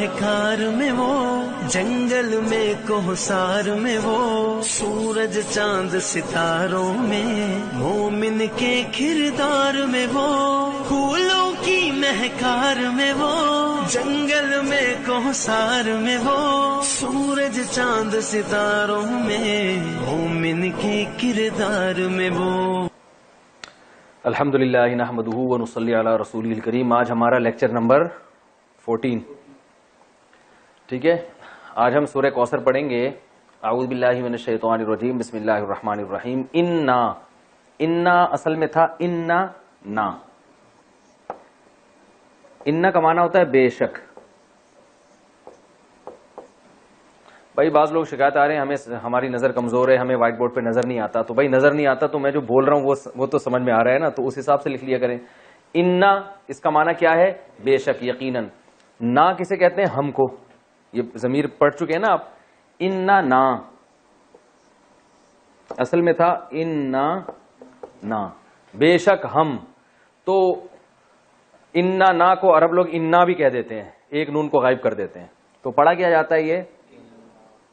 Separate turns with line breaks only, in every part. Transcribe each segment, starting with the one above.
مہکار میں وہ، جنگل میں کوہسار میں وہ، سورج چاند ستاروں میں، مومن کے کردار میں وہ، پھولوں کی مہکار میں وہ، جنگل میں کوہسار میں وہ، سورج چاند ستاروں میں، مومن کے کردار میں وہ۔
الحمدللہ نحمدہ ونصلی علی رسولہ الکریم۔ آج ہمارا لیکچر نمبر 14، ٹھیک ہے۔ آج ہم سورہ کوثر پڑھیں گے۔ اعوذ باللہ من الشیطان الرجیم، بسم اللہ الرحمن الرحیم۔ انا اصل میں تھا انا نا۔ انا کا معنی ہوتا ہے بے شک۔ بھائی بعض لوگ شکایت آ رہے ہیں ہمیں ہماری نظر کمزور ہے، ہمیں وائٹ بورڈ پہ نظر نہیں آتا۔ تو بھائی نظر نہیں آتا تو میں جو بول رہا ہوں وہ تو سمجھ میں آ رہا ہے نا، تو اس حساب سے لکھ لیا کریں۔ انا اس کا معنی کیا ہے؟ بے شک، یقیناً۔ نا کسے کہتے ہیں؟ ہم کو۔ یہ ضمیر پڑھ چکے ہیں نا آپ۔ انا نا اصل میں تھا انا نا، بے شک ہم۔ تو انا نا کو عرب لوگ انا بھی کہہ دیتے ہیں، ایک نون کو غائب کر دیتے ہیں، تو پڑھا کیا جاتا ہے یہ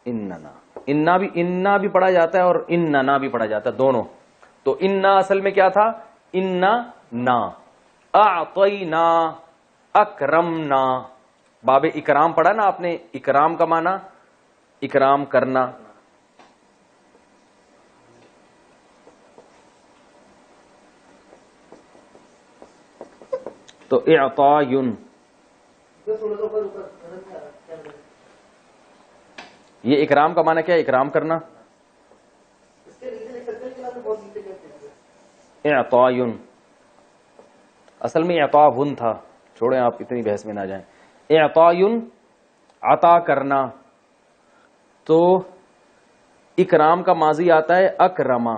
انا بھی پڑھا جاتا ہے اور اننا بھی پڑھا جاتا ہے، دونوں۔ تو انا اصل میں کیا تھا؟ انا نا اعطینا اکرمنا۔ باب اکرام پڑھا نا آپ نے، اکرام کا معنی اکرام کرنا۔ تو اعطاین، یہ اکرام کا معنی کیا ہے؟ اکرام کرنا۔ اعطاین اصل میں اعطاون تھا، چھوڑیں آپ اتنی بحث میں نہ جائیں۔ اعطاین عطا کرنا۔ تو اکرام کا ماضی آتا ہے اکرما،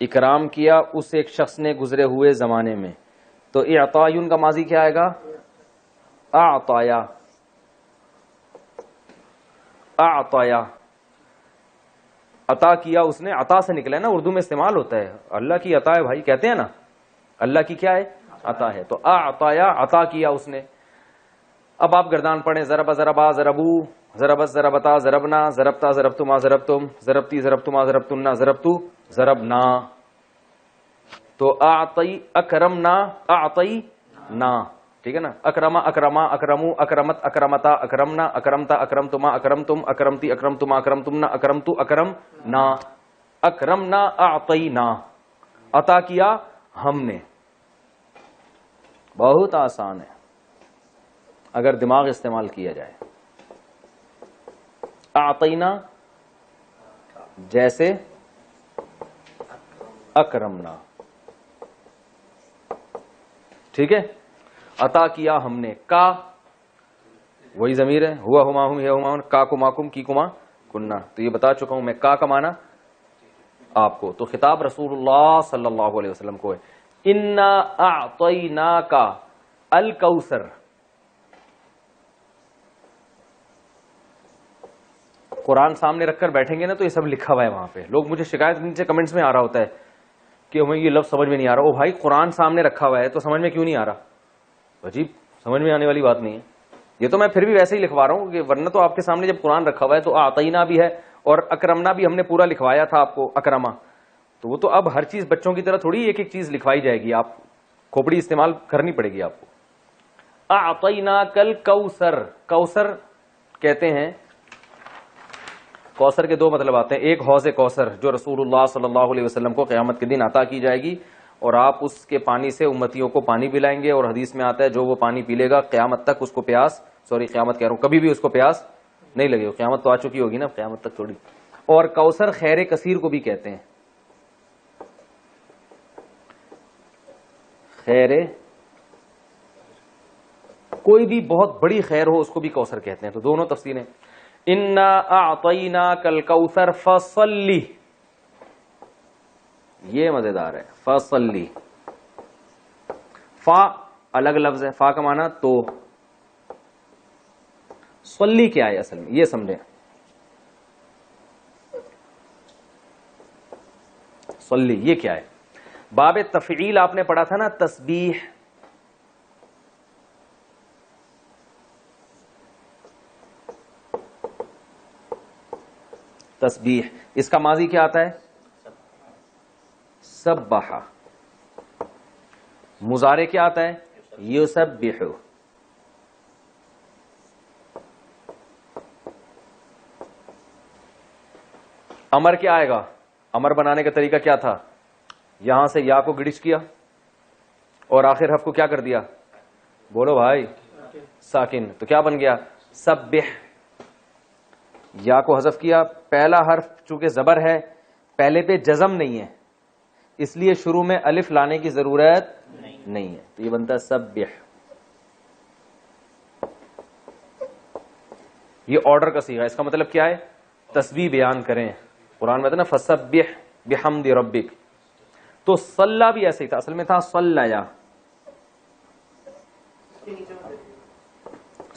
اکرام کیا اس ایک شخص نے گزرے ہوئے زمانے میں۔ تو اعطاین کا ماضی کیا آئے گا؟ اعطایا، اعطایا، عطا کیا اس نے۔ عطا سے نکلا ہے نا، اردو میں استعمال ہوتا ہے، اللہ کی عطا ہے بھائی، کہتے ہیں نا اللہ کی کیا ہے؟ عطا ہے۔ تو اعطایا، عطا کیا اس نے۔ اب آپ گردان پڑھیں، ضرب ضربا ضربو، ضربت ضربتا ضربنا، ضربتا ضربتما ضربتم، ضربتی ضربتما ضربتن، ضربتو ضربنا۔ تو اعطی اکرمنا اعطینا، ٹھیک ہے نا۔ اکرما اکرما اکرمو اکرمت اکرمتا اکرمنا اکرمتا اکرمتما اکرمتم اکرمتی اکرمتما اکرمتمنا اکرمتو اکرمنا۔ اکرمنا اعطینا، عطا کیا ہم نے۔ بہت آسان ہے اگر دماغ استعمال کیا جائے۔ اعطینا جیسے اکرمنا، ٹھیک ہے۔ عطا کیا ہم نے۔ کا وہی ضمیر ہے، ہوا ہما ہم، ہما ہم، کا کما کم، کی کما کننا۔ تو یہ بتا چکا ہوں میں کا معنی آپ کو۔ تو خطاب رسول اللہ صلی اللہ علیہ وسلم کو ہے۔ انا اعطیناک الکوثر۔ قرآن سامنے رکھ کر بیٹھیں گے نا تو یہ سب لکھا ہوا ہے وہاں پہ۔ لوگ مجھے شکایت نیچے کمنٹس میں آ رہا ہوتا ہے کہ ہمیں یہ لفظ سمجھ میں نہیں آ رہا۔ او بھائی قرآن سامنے رکھا ہوا ہے تو سمجھ میں کیوں نہیں آ رہا؟ عجیب، سمجھ میں آنے والی بات نہیں ہے یہ تو۔ میں پھر بھی ویسے ہی لکھوا رہا ہوں کہ ورنہ تو آپ کے سامنے جب قرآن رکھا ہوا ہے تو اعطینا بھی ہے اور اکرمنا بھی ہم نے پورا لکھوایا تھا آپ کو، اکرما۔ تو وہ تو اب ہر چیز بچوں کی طرح تھوڑی ایک ایک چیز لکھوائی جائے گی، آپ کھوپڑی استعمال کرنی پڑے گی آپ کو۔ اعطیناک الکوثر، کوثر کہتے ہیں، کوثر کے دو مطلب آتے ہیں۔ ایک حوض کوثر جو رسول اللہ صلی اللہ علیہ وسلم کو قیامت کے دن عطا کی جائے گی، اور آپ اس کے پانی سے امتیوں کو پانی پلائیں گے، اور حدیث میں آتا ہے جو وہ پانی پی لے گا قیامت تک اس کو پیاس، قیامت کہہ رہا ہوں، کبھی بھی اس کو پیاس نہیں لگے گا۔ قیامت تو آ چکی ہوگی نا، قیامت تک تھوڑی۔ اور کوثر خیر کثیر کو بھی کہتے ہیں، خیر کوئی بھی بہت بڑی خیر ہو اس کو بھی کوثر کہتے ہیں۔ تو دونوں تفسیریں۔ انا اعطیناک الکوثر فصلی، یہ مزیدار ہے، فصلی۔ فا الگ لفظ ہے، فا کا معنی تو، صلی کیا ہے اصل میں یہ سمجھیں۔ صلی یہ کیا ہے؟ باب تفعیل آپ نے پڑھا تھا نا، تسبیح، تسبیح. اس کا ماضی کیا آتا ہے؟ سبح. مضارع کیا آتا ہے؟ یسبح. امر کیا آئے گا؟ امر بنانے کا طریقہ کیا تھا؟ یہاں سے یا کو گڑچ کیا اور آخر حرف کو کیا کر دیا؟ بولو بھائی. ساکن. تو کیا بن گیا؟ سبح. یا کو حذف کیا. پہلا حرف چونکہ زبر ہے پہلے پہ جزم نہیں ہے اس لیے شروع میں الف لانے کی ضرورت نہیں ہے تو یہ بنتا ہے سبح. یہ آرڈر کا صیغہ. اس کا مطلب کیا ہے؟ تسبیح بیان کریں. قرآن میں تھا نا فسبح بحمد ربک. تو صلی بھی ایسے ہی تھا, اصل میں تھا صلیا.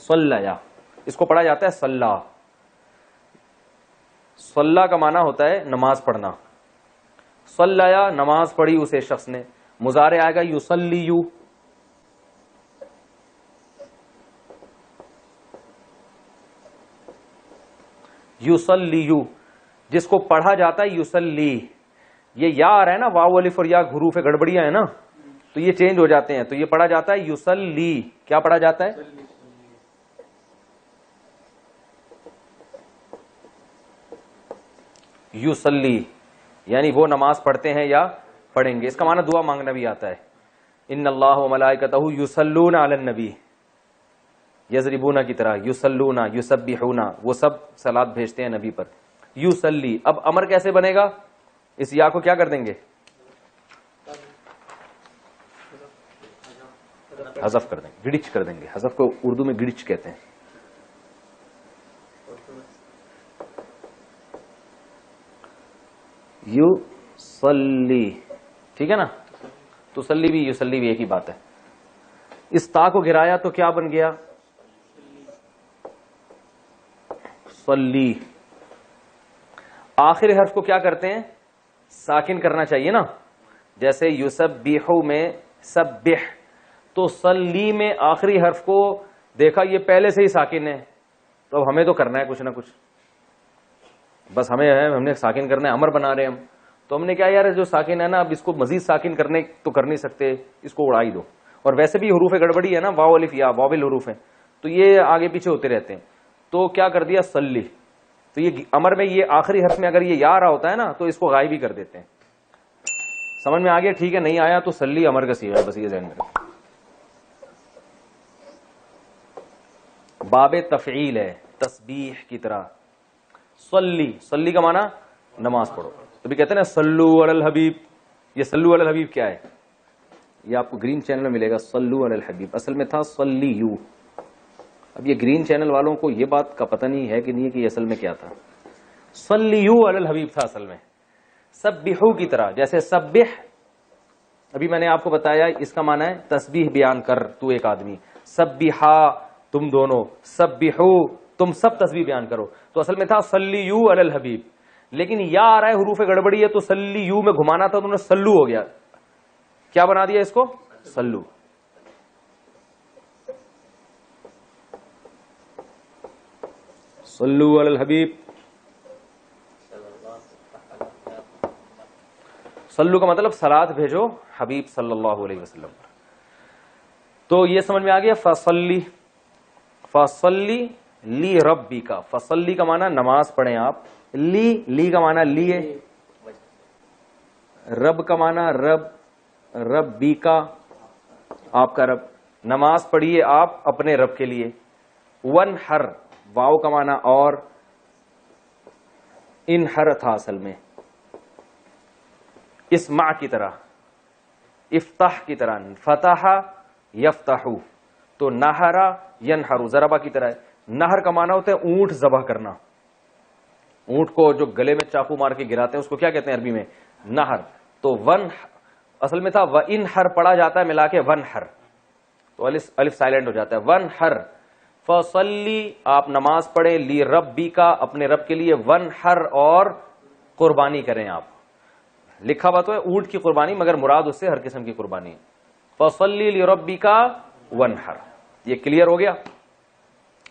صلیا اس کو پڑھا جاتا ہے صلی. صلی کا معنی ہوتا ہے نماز پڑھنا. صلیا نماز پڑھی اسے شخص نے. مضارع آئے گا یصلیو. یصلیو جس کو پڑھا جاتا ہے یصلی. یہ یا آ رہا ہے نا, واو الف اور یا حروف گڑبڑیاں ہیں نا تو یہ چینج ہو جاتے ہیں. تو یہ پڑھا جاتا ہے یصلی. کیا پڑھا جاتا ہے؟ یصلی یعنی وہ نماز پڑھتے ہیں یا پڑھیں گے. اس کا معنی دعا مانگنا بھی آتا ہے. ان اللہ وملائکتہ یصلون علی النبی. یضربون کی طرح یصلون یسبحون وہ سب صلات بھیجتے ہیں نبی پر. یصلی. اب امر کیسے بنے گا؟ اس یا کو کیا کر دیں گے؟ حذف کر دیں گے, گڑچ کر دیں گے. حذف کو اردو میں گڑچ کہتے ہیں. یصلی. ٹھیک ہے نا. تسلی بھی یصلی بھی ایک ہی بات ہے. اس تا کو گرایا تو کیا بن گیا؟ صلی. آخری حرف کو کیا کرتے ہیں؟ ساکن کرنا چاہیے نا. جیسے یسبحو میں سبح تو صلی میں آخری حرف کو دیکھا یہ پہلے سے ہی ساکن ہے تو اب ہمیں تو کرنا ہے کچھ نہ کچھ. بس ہم نے ساکن کرنا ہے. امر بنا رہے ہیں ہم تو ہم نے کیا یار جو ساکن ہے نا اب اس کو مزید ساکن کرنے تو کر نہیں سکتے, اس کو اڑائی دو. اور ویسے بھی حروف گڑبڑی ہے نا, واو الف یا واول حروف ہیں تو یہ آگے پیچھے ہوتے رہتے ہیں. تو کیا کر دیا؟ صلی. تو یہ امر میں یہ آخری حرف میں اگر یہ یا رہا ہوتا ہے نا تو اس کو غائب ہی کر دیتے ہیں. سمجھ میں آ گیا؟ ٹھیک ہے. نہیں آیا تو صلی امر کا صیغہ ہے, بس یہ ذہن میں رکھو. باب تفعیل ہے تسبیح کی طرح. صلی. صلی کا معنی نماز پڑھو. تو بھی کہتے ہیں نا صلو علی الحبیب. یہ صلو علی الحبیب کیا ہے؟ یہ آپ کو گرین چینل میں ملے گا. صلو علی الحبیب اصل میں تھا صلیو. اب یہ گرین چینل والوں کو یہ بات کا پتہ نہیں ہے کہ نہیں کہ یہ اصل میں کیا تھا. صلیو علی الحبیب تھا اصل میں. سبحو کی طرح. جیسے سبح ابھی میں نے آپ کو بتایا اس کا معنی ہے تسبیح بیان کر تو ایک آدمی. سبحا تم دونوں. سبحو تم سب تسبیح بیان کرو. تو اصل میں تھا صلیو علی الحبیب. لیکن یا آ رہا ہے حروف گڑبڑی ہے تو صلیو میں گھمانا تھا تو انہوں نے سلو ہو گیا. کیا بنا دیا اس کو؟ سلو. صلو علی الحبیب. صلو کا مطلب صلات بھیجو حبیب صلی اللہ علیہ وسلم. تو یہ سمجھ میں آ گیا. فصلی. فصلی لی ربی کا. فصلی کا معنی نماز پڑھیں آپ. لی کا معنی لیے. رب کا معنی رب. ربی کا آپ کا رب. نماز پڑھیے آپ اپنے رب کے لیے. ونحر واو کا معنی اور. انحر تھا اصل میں اسمع کی طرح. افتح کی طرح. فتح یفتح. تو نہرا ینحر ضربہ کی طرح ہے. نہر کا معنی ہوتا ہے اونٹ ذبح کرنا. اونٹ کو جو گلے میں چاقو مار کے گراتے ہیں اس کو کیا کہتے ہیں عربی میں؟ نہر. تو ون اصل میں تھا وانحر پڑھا جاتا ہے ملا کے ونحر تو الف سائلنٹ ہو جاتا ہے. ونحر. فصلی آپ نماز پڑھیں. لی ربی کا اپنے رب کے لیے. ونحر اور قربانی کریں آپ. لکھا ہوا تو ہے اونٹ کی قربانی مگر مراد اس سے ہر قسم کی قربانی. فصلی لی ربی کا ونحر. یہ کلیئر ہو گیا؟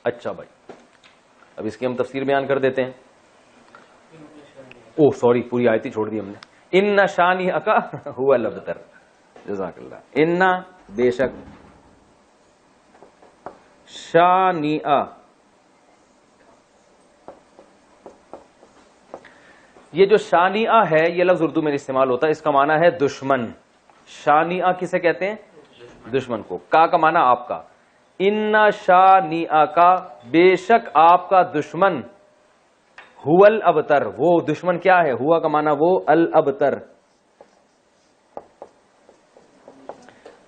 اچھا بھائی اب اس کی ہم تفسیر بیان کر دیتے ہیں. او سوری پوری آیت ہی چھوڑ دی ہم نے. ان شانئک هو الابتر. جزاک اللہ. ان بے شک شانئ یہ جو شانئ ہے یہ لفظ اردو میں استعمال ہوتا ہے, اس کا معنی ہے دشمن. شانئ کسے کہتے ہیں؟ دشمن کو. کا معنی آپ کا. ان شانئ کا بے شک آپ کا دشمن هو الابتر وہ دشمن کیا ہے؟ ہوا کا معنی وہ الابتر.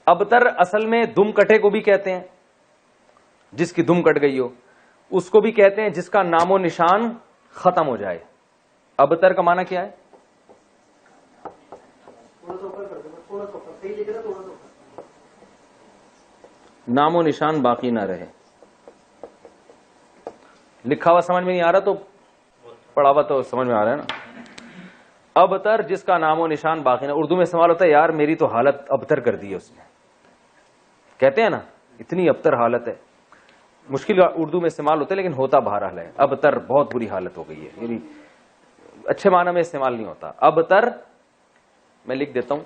ابتر اصل میں دم کٹے کو بھی کہتے ہیں, جس کی دم کٹ گئی ہو اس کو بھی کہتے ہیں جس کا نام و نشان ختم ہو جائے. ابتر کا معنی کیا ہے؟ نام و نشان باقی نہ رہے. لکھا ہوا سمجھ میں نہیں آ رہا تو پڑھا ہوا تو سمجھ میں آ رہا ہے نا. ابتر جس کا نام و نشان باقی نہ. اردو میں استعمال ہوتا ہے یار میری تو حالت ابتر کر دی ہے اس نے, کہتے ہیں نا اتنی ابتر حالت ہے. مشکل اردو میں استعمال ہوتا ہے لیکن ہوتا بہرحال ہے. ابتر بہت بری حالت ہو گئی ہے, یعنی اچھے معنی میں استعمال نہیں ہوتا. ابتر میں لکھ دیتا ہوں.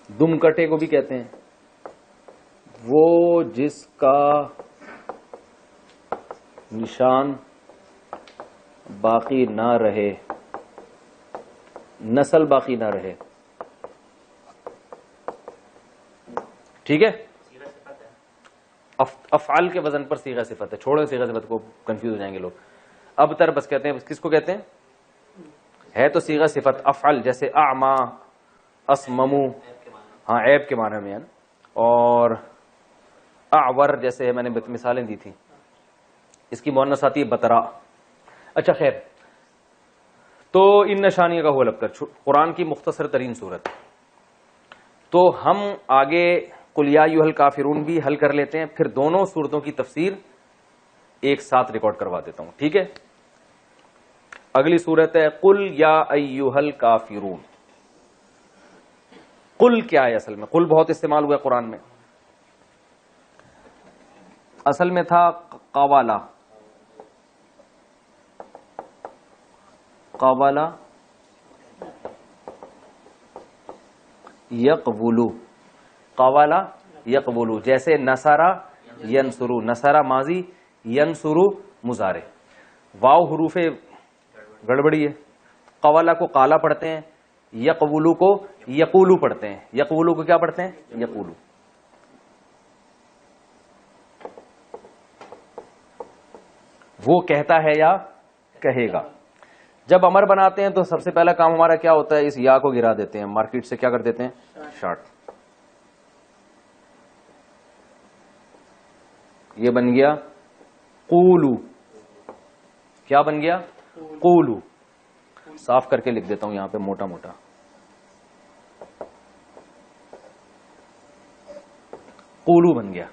دم کٹے کو بھی کہتے ہیں وہ جس کا نشان باقی نہ رہے, نسل باقی نہ رہے. ٹھیک ہے, افعال کے وزن پر صیغہ صفت ہے. چھوڑو صیغہ صفت کو, کنفیوز ہو جائیں گے لوگ. ابتر بس کہتے ہیں, کس کو کہتے ہیں؟ ہے تو صیغہ صفت. افعل جیسے اعما, اسممو, ہاں عیب کے معنی میں ہے نا. اور اعور جیسے میں نے مثالیں دی تھی, اس کی مؤنث آتی ہے بترا. اچھا خیر, تو ان نشانیوں کا ہو الابتر قرآن کی مختصر ترین صورت. تو ہم آگے قل یا ایھا الکافرون بھی حل کر لیتے ہیں, پھر دونوں صورتوں کی تفسیر ایک ساتھ ریکارڈ کروا دیتا ہوں. ٹھیک ہے, اگلی صورت ہے قل یا ایھا الکافرون. قل کیا ہے اصل میں؟ قل بہت استعمال ہوا ہے قرآن میں. اصل میں تھا قوالا, قوالا یقبلو, قوالا یقبلو. جیسے نصرہ ینصرو, نصرہ ماضی, ینصرو مضارع. واو حروف گڑبڑی ہے. قوالا کو قالا پڑھتے ہیں, یقبلو کو یقولو پڑھتے ہیں. یقولو کو کیا پڑھتے ہیں؟ یقولو. وہ کہتا ہے یا کہے گا. جب امر بناتے ہیں تو سب سے پہلا کام ہمارا کیا ہوتا ہے؟ اس یا کو گرا دیتے ہیں, مارکیٹ سے کیا کر دیتے ہیں؟ شارٹ. یہ بن گیا قولو. کیا بن گیا؟ قولو. صاف کر کے لکھ دیتا ہوں یہاں پہ موٹا موٹا. قولو بن گیا.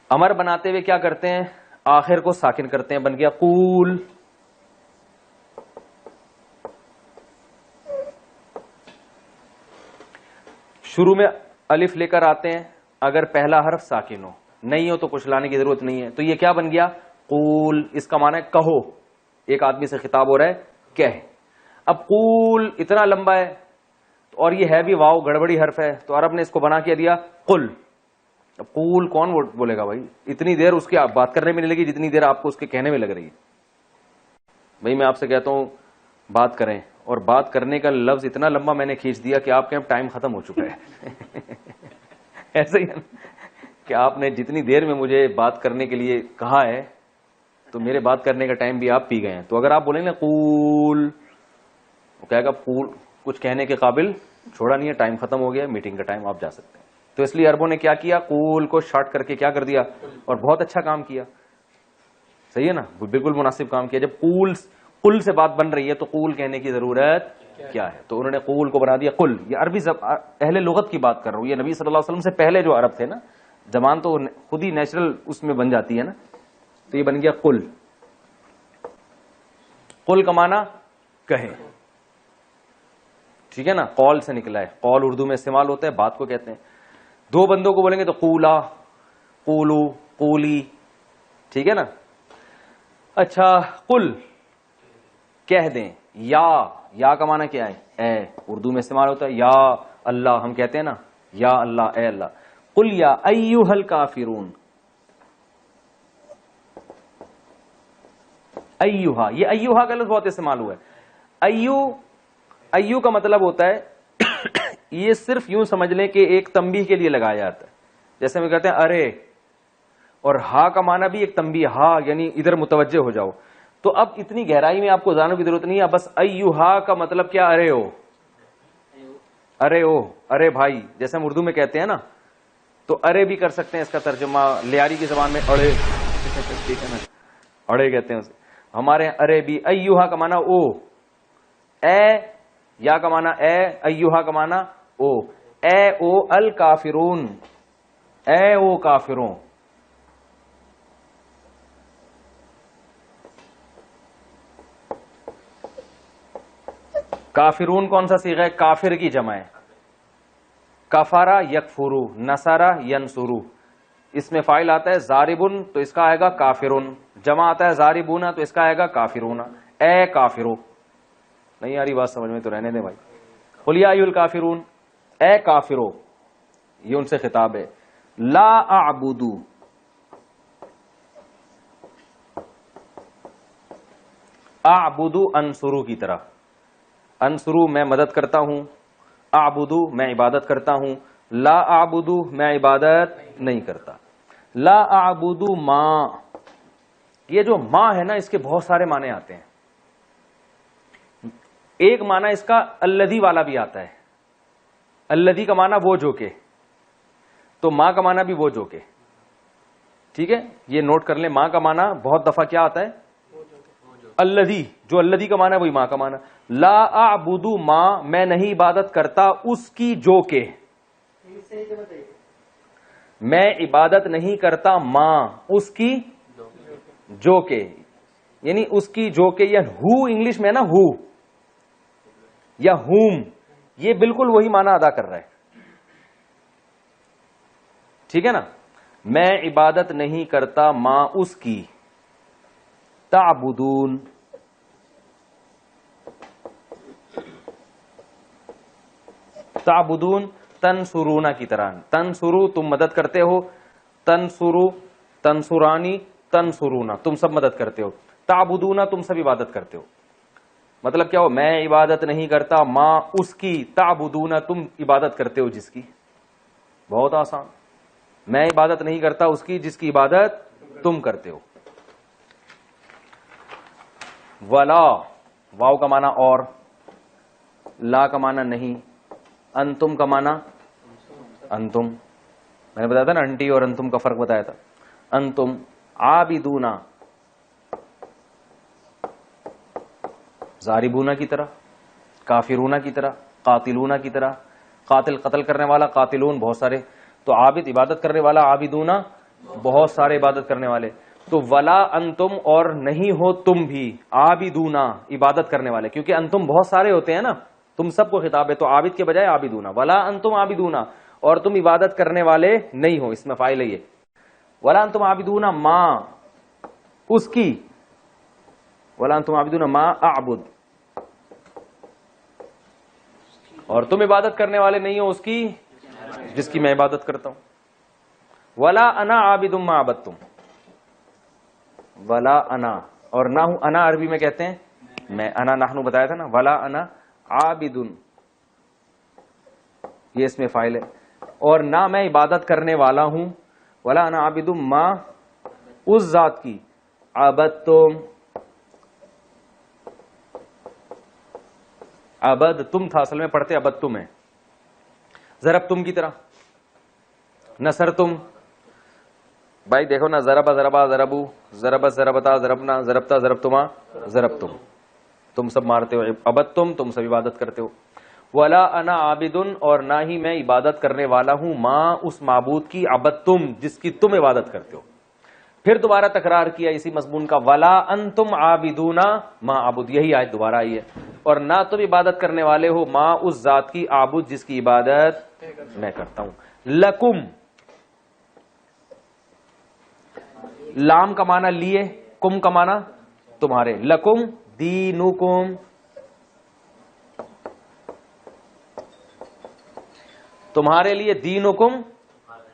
امر بناتے ہوئے کیا کرتے ہیں؟ آخر کو ساکن کرتے ہیں, بن گیا قول. شروع میں الف لے کر آتے ہیں اگر پہلا حرف ساکن ہو, نہیں ہو تو کچھ لانے کی ضرورت نہیں ہے. تو یہ کیا بن گیا؟ قول. اس کا معنی ہے کہو, ایک آدمی سے خطاب ہو رہا ہے, کہہ. اب قول اتنا لمبا ہے اور یہ ہے بھی واو گڑبڑی حرف ہے, تو عرب نے اس کو بنا کے دیا قل. اب قول کون بولے گا بھائی؟ اتنی دیر اس کی بات کرنے میں نہیں لگی جتنی دیر آپ کو اس کے کہنے میں لگ رہی ہے. بھائی میں آپ سے کہتا ہوں بات کریں, اور بات کرنے کا لفظ اتنا لمبا میں نے کھینچ دیا کہ آپ کے ٹائم ختم ہو چکا ہے. ایسا ہی کہ آپ نے جتنی دیر میں مجھے بات کرنے کے لیے کہا ہے تو میرے بات کرنے کا ٹائم بھی آپ پی گئے ہیں. تو اگر آپ بولیں نا قول, وہ کہے گا قول کچھ کہنے کے قابل چھوڑا نہیں ہے, ٹائم ختم ہو گیا, میٹنگ کا ٹائم, آپ جا سکتے ہیں. تو اس لیے عربوں نے کیا کیا؟ قول کو شارٹ کر کے کیا کر دیا, اور بہت اچھا کام کیا. صحیح ہے نا, بالکل مناسب کام کیا. جب قل سے بات بن رہی ہے تو قول کہنے کی ضرورت کیا ہے؟ تو انہوں نے قول کو بنا دیا قل. یہ عربی اہل لغت کی بات کر رہا ہوں, یہ نبی صلی اللہ علیہ وسلم سے پہلے جو عرب تھے نا, زبان تو خود ہی نیچرل اس میں بن جاتی ہے نا, تو یہ بن گیا قل. قل کا معنی کہے. ٹھیک ہے نا, قول سے نکلا ہے. قول اردو میں استعمال ہوتا ہے, بات کو کہتے ہیں. دو بندوں کو بولیں گے تو قولا، قولو، قولی، ٹھیک ہے نا. اچھا قل کہہ دیں، یا کا معنی کیا ہے؟ اے. اردو میں استعمال ہوتا ہے یا اللہ، ہم کہتے ہیں نا یا اللہ، اے اللہ. قل یا ایھا الکافرون. ایھا، یہ ایھا کا لفظ بہت استعمال ہوا ہے. ایو کا مطلب ہوتا ہے یہ صرف یوں سمجھ لیں کہ ایک تنبیہ کے لیے لگایا جاتا ہے. جیسے ہم کہتے ہیں ارے، اور ہا کا معنی بھی ایک تنبیہ، ہا یعنی ادھر متوجہ ہو جاؤ. تو اب اتنی گہرائی میں آپ کو جاننے کی ضرورت نہیں ہے، بس ایھا کا مطلب کیا؟ ارے ہو، ارے ہو، ارے بھائی. جیسے ہم اردو میں کہتے ہیں نا، تو ارے بھی کر سکتے ہیں اس کا ترجمہ لیاری کی زبان میں اڑے، ٹھیک ہے نا، اڑے کہتے ہیں اسے. ہمارے ارے بھی. ایھا کا معنی او، اے، یا کا معنی اے، ایھا کا معنی او. اے او الکافرون، اے او کافروں. کافرون کون سا صیغہ ہے؟ کافر کی جمع ہے. کفارا یکفرو، نصارا ینصرو. اس میں فاعل آتا ہے ضاربن تو اس کا آئے گا کافرون، جمع آتا ہے ضاربون تو اس کا آئے گا کافرون. اے کافرو. نہیں آ رہی بات سمجھ میں تو رہنے دیں بھائی. قل یا ایھا الکافرون، اے کافرو، یہ ان سے خطاب ہے. لا اعبد، اعبد انصرو کی طرح. انصرو میں مدد کرتا ہوں، اعبد میں عبادت کرتا ہوں. لا اعبد میں عبادت نہیں کرتا. لا اعبد ما، یہ جو ما ہے نا اس کے بہت سارے معنی آتے ہیں. ایک معنی اس کا الذی والا بھی آتا ہے. الذی کا معنی وہ جو کہ، تو ماں کا معنی بھی وہ جو کہ. ٹھیک ہے، یہ نوٹ کر لیں. ماں کا معنی بہت دفعہ کیا آتا ہے؟ الذی. جو الذی کا معنی ہے وہی ماں کا معنی. لا اعبد ما، میں نہیں عبادت کرتا اس کی جو کہ، میں عبادت نہیں کرتا ماں اس کی جو کہ، یعنی اس کی جو کہ، یا ہو انگلش میں نا، ہو یا ہوم، یہ بالکل وہی معنی ادا کر رہا ہے. ٹھیک ہے نا. میں عبادت نہیں کرتا ماں اس کی. تعبدون، تعبدون تنصرون کی طرح. تنصرو تم مدد کرتے ہو، تنصرو، تنصرانی، تنصرون تم سب مدد کرتے ہو. تعبدون تم سب عبادت کرتے ہو. مطلب کیا ہو؟ میں عبادت نہیں کرتا ماں اس کی، تعبدون تم عبادت کرتے ہو جس کی. بہت آسان. میں عبادت نہیں کرتا اس کی جس کی عبادت تم کرتے ہو. ولا، واو کا معنی اور، لا کا معنی نہیں، انتم کا معنی انتم. میں نے بتایا تھا نا انٹی اور انتم کا فرق بتایا تھا. انتم عابدون، ضاربون کی طرح، کافرون کی طرح، قاتلون کی طرح. قاتل قتل کرنے والا، قاتلون بہت سارے. تو عابد عبادت کرنے والا، عابدون بہت سارے عبادت کرنے والے. تو ولا انتم، اور نہیں ہو تم بھی، عابدون عبادت کرنے والے، کیونکہ انتم بہت سارے ہوتے ہیں نا، تم سب کو خطاب ہے. تو عابد کے بجائے عابدون. ولا انتم عابدون، اور تم عبادت کرنے والے نہیں ہو. اس میں فاعل ہے یہ. ولا انتم عابدون ما اس کی، ولا انتم عابدون ما اعبد، اور تم عبادت کرنے والے نہیں ہو اس کی جس کی میں عبادت کرتا ہوں. ولا انا عابد ما عبدتم، ولا انا، اور نہ ہوں. انا عربی میں کہتے ہیں میں، انا نحنو بتایا تھا نا. ولا انا عابد، یہ اس میں فاعل ہے. اور نہ میں عبادت کرنے والا ہوں. ولا انا عابد ما اس ذات کی، عبدتم، عبد تم تھا اصل میں، پڑھتے عبدتم ہے. ضربتم کی طرح، نصرتم. بھائی دیکھو نا، ضربا ضربا ضربو، ضربت ضربتا ضربنا، ضربتا ضربتما ضربتم. تم سب مارتے ہو. عبدتم تم سب عبادت کرتے ہو. ولا انا عابد، اور نہ ہی میں عبادت کرنے والا ہوں ماں اس معبود کی، عبدتم جس کی تم عبادت کرتے ہو. پھر دوبارہ تکرار کیا اسی مضمون کا. ولا انتم عابدون ما اعبد، یہی آیت دوبارہ آئی ہے. اور نہ تم عبادت کرنے والے ہو ماں اس ذات کی، عابد جس کی عبادت میں کرتا ہوں. لکم، لام کا معنی لیے، کم کا معنی تمہارے. لکم دینکم، تمہارے لیے، دینکم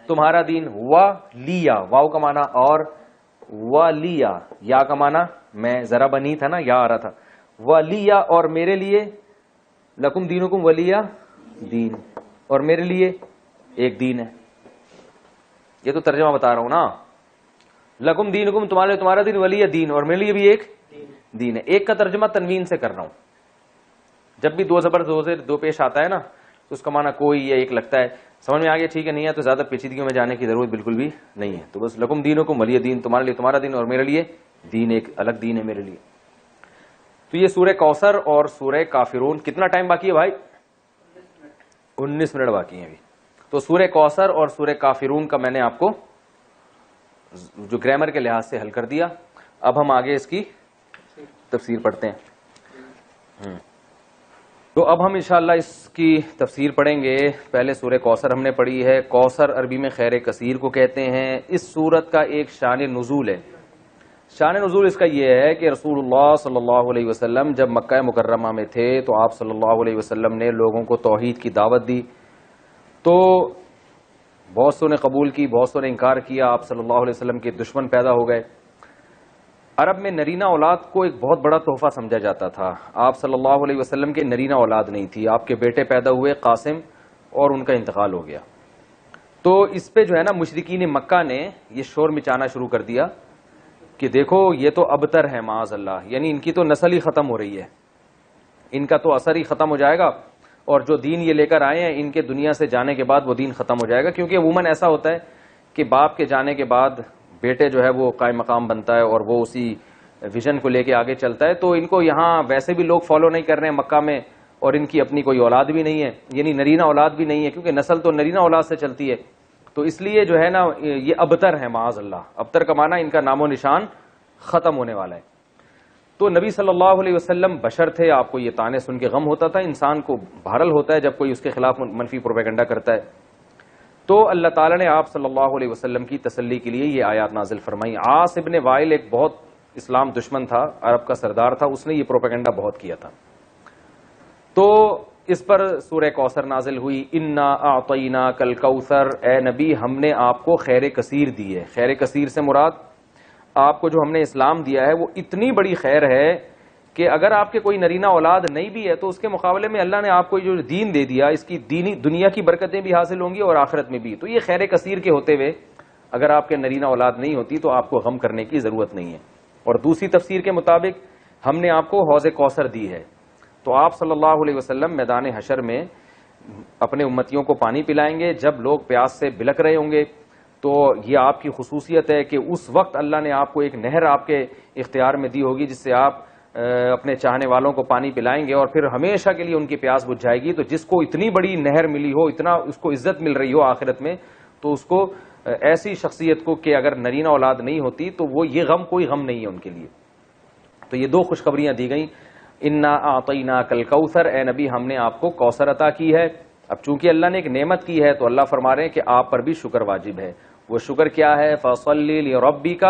تمہارا دین. ولیا، واو کا معنی اور، ولیا یا کا معنی میں ذرا بنی تھا نا، یا آ رہا تھا. ولیا اور میرے لیے، لکم دینکم ولیا دین، اور میرے لیے ایک دین ہے. یہ تو ترجمہ بتا رہا ہوں نا. لکم دینکم تمہارے لیے تمہارا دین، ولی دین اور میرے لیے بھی ایک دین ہے. ایک کا ترجمہ تنوین سے کر رہا ہوں. جب بھی دو زبر دو سے دو پیش آتا ہے نا تو اس کا معنی کوئی یا ایک لگتا ہے. سمجھ میں آ گیا؟ ٹھیک ہے. نہیں ہے تو زیادہ پیچیدگیوں میں جانے کی ضرورت بالکل بھی نہیں ہے. تو بس لکم دینکم ولی دین، تمہارے لیے تمہارا دین اور میرے لیے دین، ایک الگ دین ہے میرے لیے. تو یہ سورہ کوثر اور سورہ کافرون. کتنا ٹائم باقی ہے بھائی؟ 19 منٹ باقی ہیں ابھی. تو سورہ کوثر اور سورہ کافرون کا میں نے آپ کو جو گرامر کے لحاظ سے حل کر دیا. اب ہم آگے اس کی تفسیر پڑھتے ہیں. تو اب ہم انشاءاللہ اس کی تفسیر پڑھیں گے. پہلے سورہ کوثر ہم نے پڑھی ہے. کوثر عربی میں خیر کثیر کو کہتے ہیں. اس سورت کا ایک شان نزول ہے. شان نزول اس کا یہ ہے کہ رسول اللہ صلی اللہ علیہ وسلم جب مکہ مکرمہ میں تھے تو آپ صلی اللہ علیہ وسلم نے لوگوں کو توحید کی دعوت دی. تو بہت سو نے قبول کی، بہت سو نے انکار کیا. آپ صلی اللہ علیہ وسلم کے دشمن پیدا ہو گئے. عرب میں نرینہ اولاد کو ایک بہت بڑا تحفہ سمجھا جاتا تھا. آپ صلی اللہ علیہ وسلم کے نرینہ اولاد نہیں تھی. آپ کے بیٹے پیدا ہوئے قاسم، اور ان کا انتقال ہو گیا. تو اس پہ جو ہے نا مشرکین مکہ نے یہ شور مچانا شروع کر دیا کہ دیکھو یہ تو ابتر ہے معاذ اللہ، یعنی ان کی تو نسل ہی ختم ہو رہی ہے، ان کا تو اثر ہی ختم ہو جائے گا، اور جو دین یہ لے کر آئے ہیں ان کے دنیا سے جانے کے بعد وہ دین ختم ہو جائے گا. کیونکہ عموماً ایسا ہوتا ہے کہ باپ کے جانے کے بعد بیٹے جو ہے وہ قائم مقام بنتا ہے اور وہ اسی ویژن کو لے کے آگے چلتا ہے. تو ان کو یہاں ویسے بھی لوگ فالو نہیں کر رہے ہیں مکہ میں، اور ان کی اپنی کوئی اولاد بھی نہیں ہے، یعنی نرینہ اولاد بھی نہیں ہے، کیونکہ نسل تو نرینہ اولاد سے چلتی ہے. تو اس لیے جو ہے نا یہ ابتر ہے معاذ اللہ. ابتر کا معنی ان کا نام و نشان ختم ہونے والا ہے. تو نبی صلی اللہ علیہ وسلم بشر تھے. آپ کو یہ طعنے سن کے غم ہوتا تھا. انسان کو بہرحال ہوتا ہے جب کوئی اس کے خلاف منفی پروپیگنڈا کرتا ہے. تو اللہ تعالیٰ نے آپ صلی اللہ علیہ وسلم کی تسلی کے لیے یہ آیات نازل فرمائی. عاص ابن وائل ایک بہت اسلام دشمن تھا، عرب کا سردار تھا، اس نے یہ پروپیگنڈا بہت کیا تھا. تو اس پر سورہ کوثر نازل ہوئی. انا اعطیناک الکوثر، اے نبی ہم نے آپ کو خیر کثیر دی ہے. خیر کثیر سے مراد آپ کو جو ہم نے اسلام دیا ہے وہ اتنی بڑی خیر ہے کہ اگر آپ کے کوئی نرینہ اولاد نہیں بھی ہے تو اس کے مقابلے میں اللہ نے آپ کو جو دین دے دیا، اس کی دینی دنیا کی برکتیں بھی حاصل ہوں گی اور آخرت میں بھی. تو یہ خیر کثیر کے ہوتے ہوئے اگر آپ کے نرینہ اولاد نہیں ہوتی تو آپ کو غم کرنے کی ضرورت نہیں ہے. اور دوسری تفسیر کے مطابق ہم نے آپ کو حوض کوثر دی ہے. تو آپ صلی اللہ علیہ وسلم میدان حشر میں اپنے امتیوں کو پانی پلائیں گے. جب لوگ پیاس سے بلک رہے ہوں گے تو یہ آپ کی خصوصیت ہے کہ اس وقت اللہ نے آپ کو ایک نہر آپ کے اختیار میں دی ہوگی جس سے آپ اپنے چاہنے والوں کو پانی پلائیں گے اور پھر ہمیشہ کے لیے ان کی پیاس بجھ جائے گی. تو جس کو اتنی بڑی نہر ملی ہو، اتنا اس کو عزت مل رہی ہو آخرت میں، تو اس کو ایسی شخصیت کو کہ اگر نرینہ اولاد نہیں ہوتی تو وہ یہ غم کوئی غم نہیں ہے ان کے لیے. تو یہ دو خوشخبریاں دی گئیں. انا اعطیناک الکوثر، اے نبی ہم نے آپ کو کوثر عطا کی ہے. اب چونکہ اللہ نے ایک نعمت کی ہے تو اللہ فرما رہے ہیں کہ آپ پر بھی شکر واجب ہے. وہ شکر کیا ہے؟ فصلی لربک،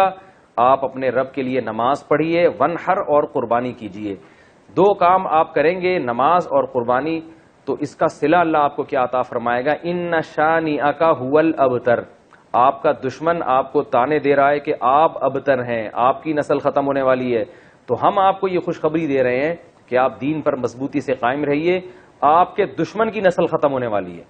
آپ اپنے رب کے لیے نماز پڑھیے، ونحر اور قربانی کیجیے. دو کام آپ کریں گے، نماز اور قربانی. تو اس کا صلہ اللہ آپ کو کیا عطا فرمائے گا؟ ان شانئک ھو الابتر، آپ کا دشمن آپ کو تانے دے رہا ہے کہ آپ ابتر ہیں، آپ کی نسل ختم ہونے والی ہے. تو ہم آپ کو یہ خوشخبری دے رہے ہیں کہ آپ دین پر مضبوطی سے قائم رہیے، آپ کے دشمن کی نسل ختم ہونے والی ہے.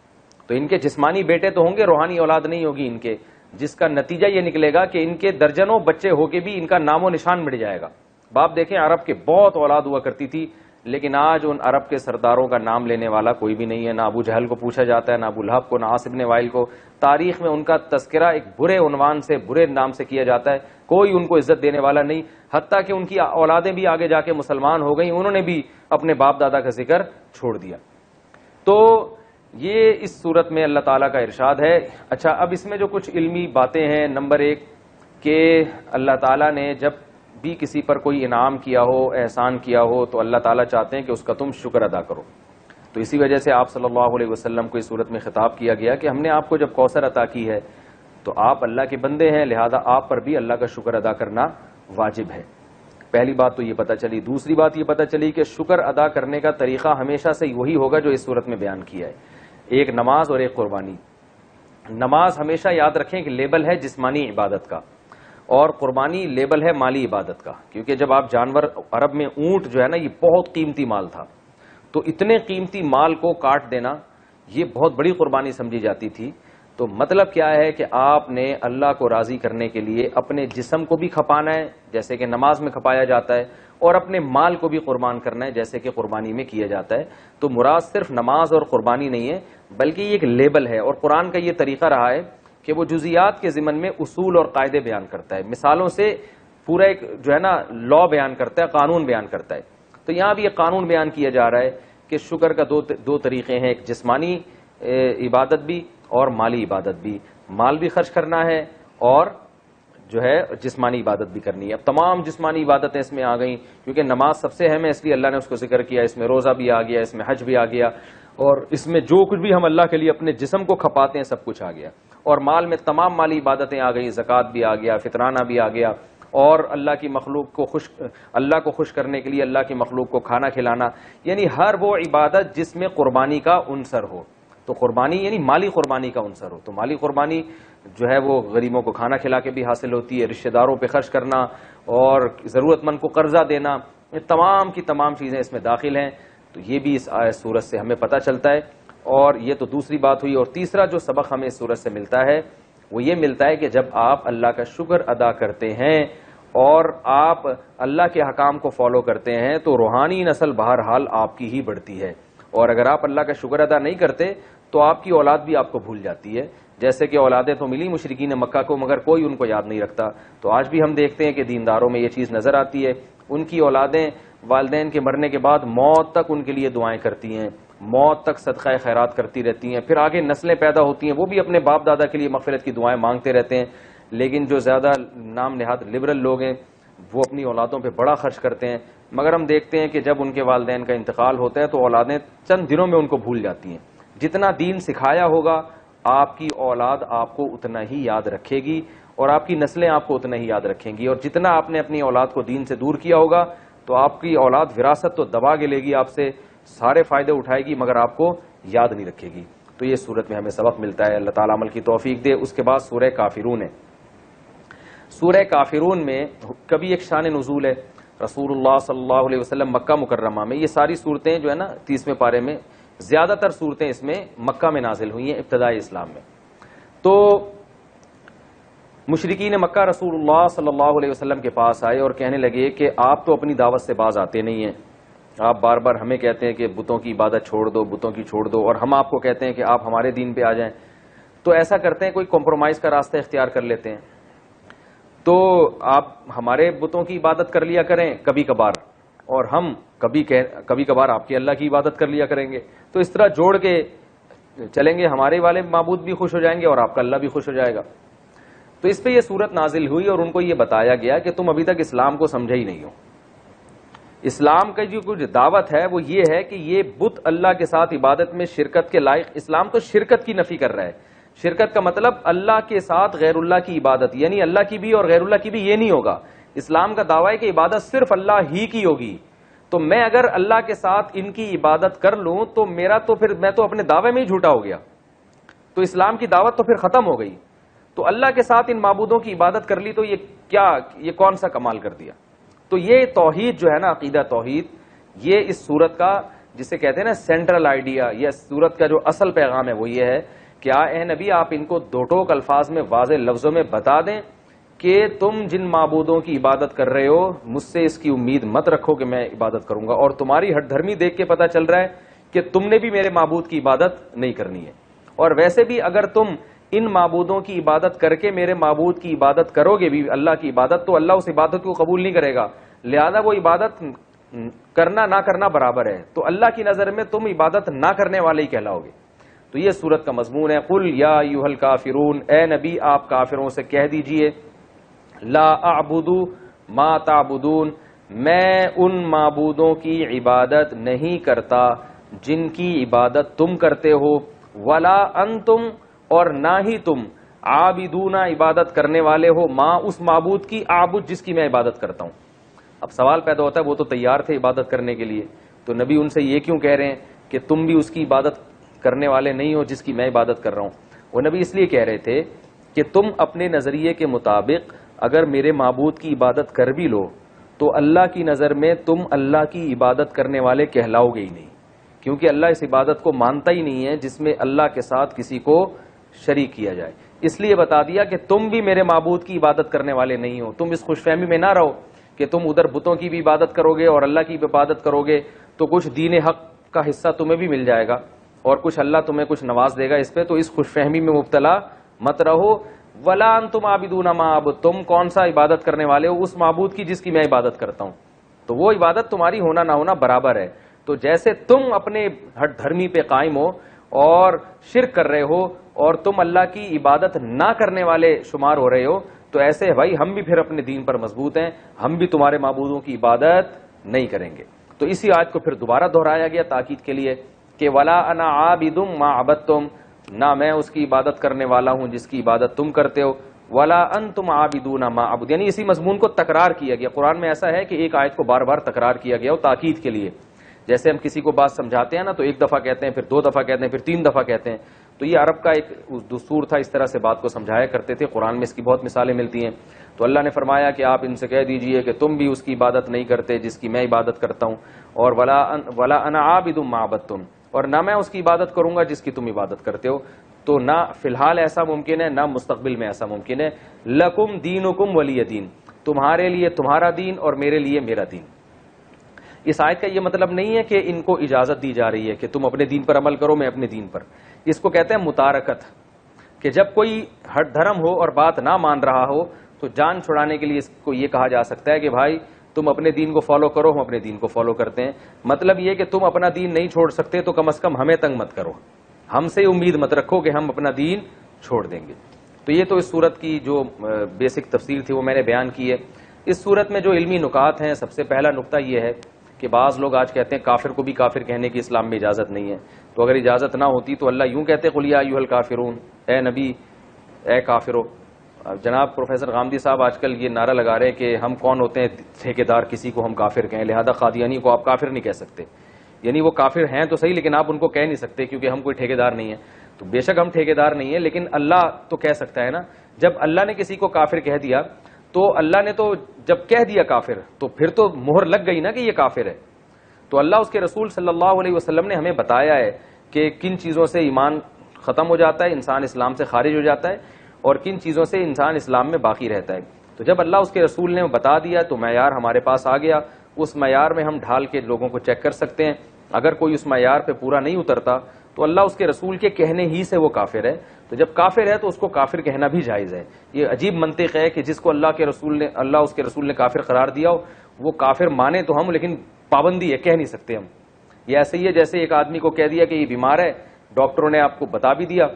تو ان کے جسمانی بیٹے تو ہوں گے، روحانی اولاد نہیں ہوگی ان کے، جس کا نتیجہ یہ نکلے گا کہ ان کے درجنوں بچے ہو کے بھی ان کا نام و نشان مٹ جائے گا. باپ دیکھیں عرب کے بہت اولاد ہوا کرتی تھی، لیکن آج ان عرب کے سرداروں کا نام لینے والا کوئی بھی نہیں ہے. نہ ابو جہل کو پوچھا جاتا ہے، نہ ابو لہب کو، نہ عاص بن وائل کو. تاریخ میں ان کا تذکرہ ایک برے عنوان سے، برے نام سے کیا جاتا ہے. کوئی ان کو عزت دینے والا نہیں. حتیٰ کہ ان کی اولادیں بھی آگے جا کے مسلمان ہو گئیں، انہوں نے بھی اپنے باپ دادا کا ذکر چھوڑ دیا. تو یہ اس صورت میں اللہ تعالیٰ کا ارشاد ہے. اچھا، اب اس میں جو کچھ علمی باتیں ہیں. نمبر ایک کہ اللہ تعالیٰ نے جب بھی کسی پر کوئی انعام کیا ہو، احسان کیا ہو، تو اللہ تعالیٰ چاہتے ہیں کہ اس کا تم شکر ادا کرو. تو تو اسی وجہ سے آپ صلی اللہ علیہ وسلم کو اس صورت میں خطاب کیا گیا کہ ہم نے آپ کو جب کوثر عطا کی ہے تو آپ اللہ کے بندے ہیں، لہذا آپ پر بھی اللہ کا شکر ادا کرنا واجب ہے۔ پہلی بات تو یہ پتہ چلی۔ دوسری بات یہ پتہ چلی کہ شکر ادا کرنے کا طریقہ ہمیشہ سے وہی ہوگا جو اس صورت میں بیان کیا ہے، ایک نماز اور ایک قربانی۔ نماز ہمیشہ یاد رکھیں کہ لیبل ہے جسمانی عبادت کا، اور قربانی لیبل ہے مالی عبادت کا، کیونکہ جب آپ جانور، عرب میں اونٹ جو ہے نا یہ بہت قیمتی مال تھا، تو اتنے قیمتی مال کو کاٹ دینا یہ بہت بڑی قربانی سمجھی جاتی تھی۔ تو مطلب کیا ہے کہ آپ نے اللہ کو راضی کرنے کے لیے اپنے جسم کو بھی کھپانا ہے جیسے کہ نماز میں کھپایا جاتا ہے، اور اپنے مال کو بھی قربان کرنا ہے جیسے کہ قربانی میں کیا جاتا ہے۔ تو مراد صرف نماز اور قربانی نہیں ہے، بلکہ یہ ایک لیبل ہے، اور قرآن کا یہ طریقہ رہا ہے کہ وہ جزیات کے ضمن میں اصول اور قاعدے بیان کرتا ہے، مثالوں سے پورا ایک جو ہے نا لا بیان کرتا ہے، قانون بیان کرتا ہے۔ تو یہاں بھی ایک قانون بیان کیا جا رہا ہے کہ شکر کا دو طریقے ہیں، ایک جسمانی عبادت بھی اور مالی عبادت بھی، مال بھی خرچ کرنا ہے اور جو ہے جسمانی عبادت بھی کرنی ہے۔ اب تمام جسمانی عبادتیں اس میں آ گئیں، کیونکہ نماز سب سے اہم ہے اس لیے اللہ نے اس کو ذکر کیا، اس میں روزہ بھی آ گیا، اس میں حج بھی آ گیا، اور اس میں جو کچھ بھی ہم اللہ کے لیے اپنے جسم کو کھپاتے ہیں سب کچھ آ گیا، اور مال میں تمام مالی عبادتیں آ گئی، زکوٰۃ بھی آ گیا، فطرانہ بھی آ گیا، اور اللہ کی مخلوق کو اللہ کو خوش کرنے کے لیے اللہ کی مخلوق کو کھانا کھلانا، یعنی ہر وہ عبادت جس میں قربانی کا عنصر ہو۔ تو قربانی یعنی مالی قربانی کا عنصر ہو، تو مالی قربانی جو ہے وہ غریبوں کو کھانا کھلا کے بھی حاصل ہوتی ہے، رشتہ داروں پہ خرچ کرنا اور ضرورت مند کو قرضہ دینا، یہ تمام کی تمام چیزیں اس میں داخل ہیں۔ تو یہ بھی اس آیت سورت سے ہمیں پتہ چلتا ہے، اور یہ تو دوسری بات ہوئی۔ اور تیسرا جو سبق ہمیں اس سورت سے ملتا ہے وہ یہ ملتا ہے کہ جب آپ اللہ کا شکر ادا کرتے ہیں اور آپ اللہ کے حکام کو فالو کرتے ہیں تو روحانی نسل بہرحال آپ کی ہی بڑھتی ہے، اور اگر آپ اللہ کا شکر ادا نہیں کرتے تو آپ کی اولاد بھی آپ کو بھول جاتی ہے، جیسے کہ اولادیں تو ملی مشرکین مکہ کو مگر کوئی ان کو یاد نہیں رکھتا۔ تو آج بھی ہم دیکھتے ہیں کہ دینداروں میں یہ چیز نظر آتی ہے، ان کی اولادیں والدین کے مرنے کے بعد موت تک ان کے لیے دعائیں کرتی ہیں، موت تک صدقہ خیرات کرتی رہتی ہیں، پھر آگے نسلیں پیدا ہوتی ہیں وہ بھی اپنے باپ دادا کے لیے مغفرت کی دعائیں مانگتے رہتے ہیں، لیکن جو زیادہ نام نہاد لبرل لوگ ہیں وہ اپنی اولادوں پہ بڑا خرچ کرتے ہیں، مگر ہم دیکھتے ہیں کہ جب ان کے والدین کا انتقال ہوتا ہے تو اولادیں چند دنوں میں ان کو بھول جاتی ہیں۔ جتنا دین سکھایا ہوگا آپ کی اولاد آپ کو اتنا ہی یاد رکھے گی، اور آپ کی نسلیں آپ کو اتنا ہی یاد رکھیں گی، اور جتنا آپ نے اپنی اولاد کو دین سے دور کیا ہوگا تو آپ کی اولاد وراثت تو دبا کے لے گی، آپ سے سارے فائدے اٹھائے گی مگر آپ کو یاد نہیں رکھے گی۔ تو یہ صورت میں ہمیں سبق ملتا ہے، اللہ تعالیٰ عمل کی توفیق دے۔ اس کے بعد سورہ کافرون ہے۔ سورہ کافرون میں کبھی ایک شان نزول ہے، رسول اللہ صلی اللہ علیہ وسلم مکہ مکرمہ میں، یہ ساری صورتیں جو ہے نا 30ویں پارے میں زیادہ تر صورتیں اس میں مکہ میں نازل ہوئی ہیں ابتدائی اسلام میں۔ تو مشرکین مکہ رسول اللہ صلی اللہ علیہ وسلم کے پاس آئے اور کہنے لگے کہ آپ تو اپنی دعوت سے باز آتے نہیں ہیں، آپ بار بار ہمیں کہتے ہیں کہ بتوں کی عبادت چھوڑ دو، بتوں کی چھوڑ دو، اور ہم آپ کو کہتے ہیں کہ آپ ہمارے دین پہ آ جائیں، تو ایسا کرتے ہیں کوئی کمپرومائز کا راستہ اختیار کر لیتے ہیں، تو آپ ہمارے بتوں کی عبادت کر لیا کریں کبھی کبھار، اور ہم کبھی کبھار آپ کی اللہ کی عبادت کر لیا کریں گے، تو اس طرح جوڑ کے چلیں گے، ہمارے والے معبود بھی خوش ہو جائیں گے اور آپ کا اللہ بھی خوش ہو جائے گا۔ تو اس پہ یہ صورت نازل ہوئی اور ان کو یہ بتایا گیا کہ تم ابھی تک اسلام کو سمجھے ہی نہیں ہو۔ اسلام کا جو کچھ دعوت ہے وہ یہ ہے کہ یہ بت اللہ کے ساتھ عبادت میں شرکت کے لائق، اسلام تو شرکت کی نفی کر رہا ہے۔ شرکت کا مطلب اللہ کے ساتھ غیر اللہ کی عبادت، یعنی اللہ کی بھی اور غیر اللہ کی بھی یہ نہیں ہوگا۔ اسلام کا دعویٰ ہے کہ عبادت صرف اللہ ہی کی ہوگی، تو میں اگر اللہ کے ساتھ ان کی عبادت کر لوں تو میں تو اپنے دعوے میں ہی جھوٹا ہو گیا، تو اسلام کی دعوت تو پھر ختم ہو گئی۔ تو اللہ کے ساتھ ان معبودوں کی عبادت کر لی تو یہ کون سا کمال کر دیا۔ تو یہ توحید جو ہے نا، عقیدہ توحید، یہ اس سورت کا جسے کہتے ہیں نا سینٹرل آئیڈیا، یہ سورت کا جو اصل پیغام ہے وہ یہ ہے کہ اے نبی آپ ان کو دو ٹوک الفاظ میں واضح لفظوں میں بتا دیں کہ تم جن معبودوں کی عبادت کر رہے ہو مجھ سے اس کی امید مت رکھو کہ میں عبادت کروں گا، اور تمہاری ہٹ دھرمی دیکھ کے پتہ چل رہا ہے کہ تم نے بھی میرے معبود کی عبادت نہیں کرنی ہے، اور ویسے بھی اگر تم ان معبودوں کی عبادت کر کے میرے معبود کی عبادت کرو گے بھی، اللہ کی عبادت، تو اللہ اس عبادت کو قبول نہیں کرے گا، لہذا وہ عبادت کرنا نہ کرنا برابر ہے، تو اللہ کی نظر میں تم عبادت نہ کرنے والے ہی کہلاؤ گے۔ تو یہ سورت کا مضمون ہے، قل یا ایھا الکافرون، اے نبی آپ کافروں سے کہہ دیجئے، لا اعبد ما تعبدون، میں ان معبودوں کی عبادت نہیں کرتا جن کی عبادت تم کرتے ہو، ولا انتم اور نہ ہی تم عابدون عبادت کرنے والے ہو، ماں اس معبود کی، عابد جس کی میں عبادت کرتا ہوں۔ اب سوال پیدا ہوتا ہے وہ تو تیار تھے عبادت کرنے کے لیے، تو نبی ان سے یہ کیوں کہہ رہے ہیں کہ تم بھی اس کی عبادت کرنے والے نہیں ہو جس کی میں عبادت کر رہا ہوں؟ وہ نبی اس لیے کہہ رہے تھے کہ تم اپنے نظریے کے مطابق اگر میرے معبود کی عبادت کر بھی لو تو اللہ کی نظر میں تم اللہ کی عبادت کرنے والے کہلاؤ گے ہی نہیں، کیونکہ اللہ اس عبادت کو مانتا ہی نہیں ہے جس میں اللہ کے ساتھ کسی کو شریک کیا جائے۔ اس لیے بتا دیا کہ تم بھی میرے معبود کی عبادت کرنے والے نہیں ہو۔ تم اس خوش فہمی میں نہ رہو کہ تم ادھر بتوں کی بھی عبادت کرو گے اور اللہ کی بھی عبادت کرو گے تو کچھ دین حق کا حصہ تمہیں بھی مل جائے گا اور کچھ اللہ تمہیں کچھ نواز دے گا اس پہ، تو اس خوش فہمی میں مبتلا مت رہو۔ ولا انتم عابدون ما اعبد، تم کون سا عبادت کرنے والے ہو؟ اس معبود کی جس کی میں عبادت کرتا ہوں، تو وہ عبادت تمہاری ہونا نہ ہونا برابر ہے۔ تو جیسے تم اپنے ہٹ دھرمی پہ قائم ہو اور شرک کر رہے ہو اور تم اللہ کی عبادت نہ کرنے والے شمار ہو رہے ہو، تو ایسے بھائی ہم بھی پھر اپنے دین پر مضبوط ہیں، ہم بھی تمہارے معبودوں کی عبادت نہیں کریں گے۔ تو اسی آیت کو پھر دوبارہ دہرایا گیا تاکید کے لیے کہ ولا انا عابد ما عبدتم، نہ میں اس کی عبادت کرنے والا ہوں جس کی عبادت تم کرتے ہو، ولا انتم عابدون ما اعبد، یعنی اسی مضمون کو تکرار کیا گیا۔ قرآن میں ایسا ہے کہ ایک آیت کو بار بار تکرار کیا گیا ہو تاکید کے لیے، جیسے ہم کسی کو بات سمجھاتے ہیں نا تو ایک دفعہ کہتے ہیں، پھر 2 دفعہ کہتے ہیں، پھر 3 دفعہ کہتے ہیں، تو یہ عرب کا ایک دستور تھا، اس طرح سے بات کو سمجھایا کرتے تھے۔ قرآن میں اس کی بہت مثالیں ملتی ہیں۔ تو اللہ نے فرمایا کہ آپ ان سے کہہ دیجئے کہ تم بھی اس کی عبادت نہیں کرتے جس کی میں عبادت کرتا ہوں، اور ولا انا عابد ما عبدتم، اور نہ میں اس کی عبادت کروں گا جس کی تم عبادت کرتے ہو۔ تو نہ فی الحال ایسا ممکن ہے، نہ مستقبل میں ایسا ممکن ہے۔ لکم دینکم ولی دین، تمہارے لیے تمہارا دین اور میرے لیے میرا دین۔ اس آیت کا یہ مطلب نہیں ہے کہ ان کو اجازت دی جا رہی ہے کہ تم اپنے دین پر عمل کرو، میں اپنے دین پر۔ اس کو کہتے ہیں متارکت، کہ جب کوئی ہٹ دھرم ہو اور بات نہ مان رہا ہو تو جان چھڑانے کے لیے اس کو یہ کہا جا سکتا ہے کہ بھائی تم اپنے دین کو فالو کرو، ہم اپنے دین کو فالو کرتے ہیں۔ مطلب یہ کہ تم اپنا دین نہیں چھوڑ سکتے تو کم از کم ہمیں تنگ مت کرو، ہم سے امید مت رکھو کہ ہم اپنا دین چھوڑ دیں گے۔ تو یہ تو اس صورت کی جو بیسک تفسیر تھی وہ میں نے بیان کی ہے۔ اس صورت میں جو علمی نکات ہیں، سب سے پہلا نقطہ یہ ہے کہ بعض لوگ آج کہتے ہیں کافر کو بھی کافر کہنے کی اسلام میں اجازت نہیں ہے، تو اگر اجازت نہ ہوتی تو اللہ یوں کہتے قل یا ایھا الکافرون، اے نبی اے کافرو۔ جناب پروفیسر غامدی صاحب آج کل یہ نعرہ لگا رہے ہیں کہ ہم کون ہوتے ہیں ٹھیکیدار کسی کو ہم کافر کہیں، لہذا قادیانی کو آپ کافر نہیں کہہ سکتے، یعنی وہ کافر ہیں تو صحیح لیکن آپ ان کو کہہ نہیں سکتے کیونکہ ہم کوئی ٹھیکیدار نہیں ہیں۔ تو بے شک ہم ٹھیکیدار نہیں ہیں لیکن اللہ تو کہہ سکتا ہے نا۔ جب اللہ نے کسی کو کافر کہہ دیا تو اللہ نے تو جب کہہ دیا کافر تو پھر تو مہر لگ گئی نا کہ یہ کافر ہے۔ تو اللہ اس کے رسول صلی اللہ علیہ وسلم نے ہمیں بتایا ہے کہ کن چیزوں سے ایمان ختم ہو جاتا ہے، انسان اسلام سے خارج ہو جاتا ہے، اور کن چیزوں سے انسان اسلام میں باقی رہتا ہے۔ تو جب اللہ اس کے رسول نے بتا دیا تو معیار ہمارے پاس آ گیا، اس معیار میں ہم ڈھال کے لوگوں کو چیک کر سکتے ہیں۔ اگر کوئی اس معیار پہ پورا نہیں اترتا تو اللہ اس کے رسول کے کہنے ہی سے وہ کافر ہے، تو جب کافر ہے تو اس کو کافر کہنا بھی جائز ہے۔ یہ عجیب منطق ہے کہ جس کو اللہ اس کے رسول نے کافر قرار دیا ہو وہ کافر مانے تو ہم، لیکن پابندی ہے، کہہ نہیں سکتے ہم۔ یہ ایسے ہی ہے جیسے ایک آدمی کو کہہ دیا کہ یہ بیمار ہے، ڈاکٹروں نے آپ کو بتا بھی دیا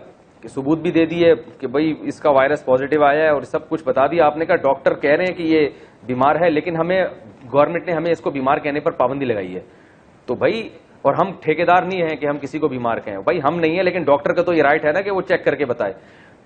کہ ثبوت بھی دے دیے کہ بھئی اس کا وائرس پازیٹیو آیا ہے اور سب کچھ بتا دیا، آپ نے کہا ڈاکٹر کہہ رہے ہیں کہ یہ بیمار ہے لیکن ہمیں گورنمنٹ نے ہمیں اس کو بیمار کہنے پر پابندی لگائی ہے، تو بھائی اور ہم ٹھیکیدار نہیں ہیں کہ ہم کسی کو بیمار کہیں، بھائی ہم نہیں ہیں لیکن ڈاکٹر کا تو یہ رائٹ ہے نا کہ وہ چیک کر کے بتائے۔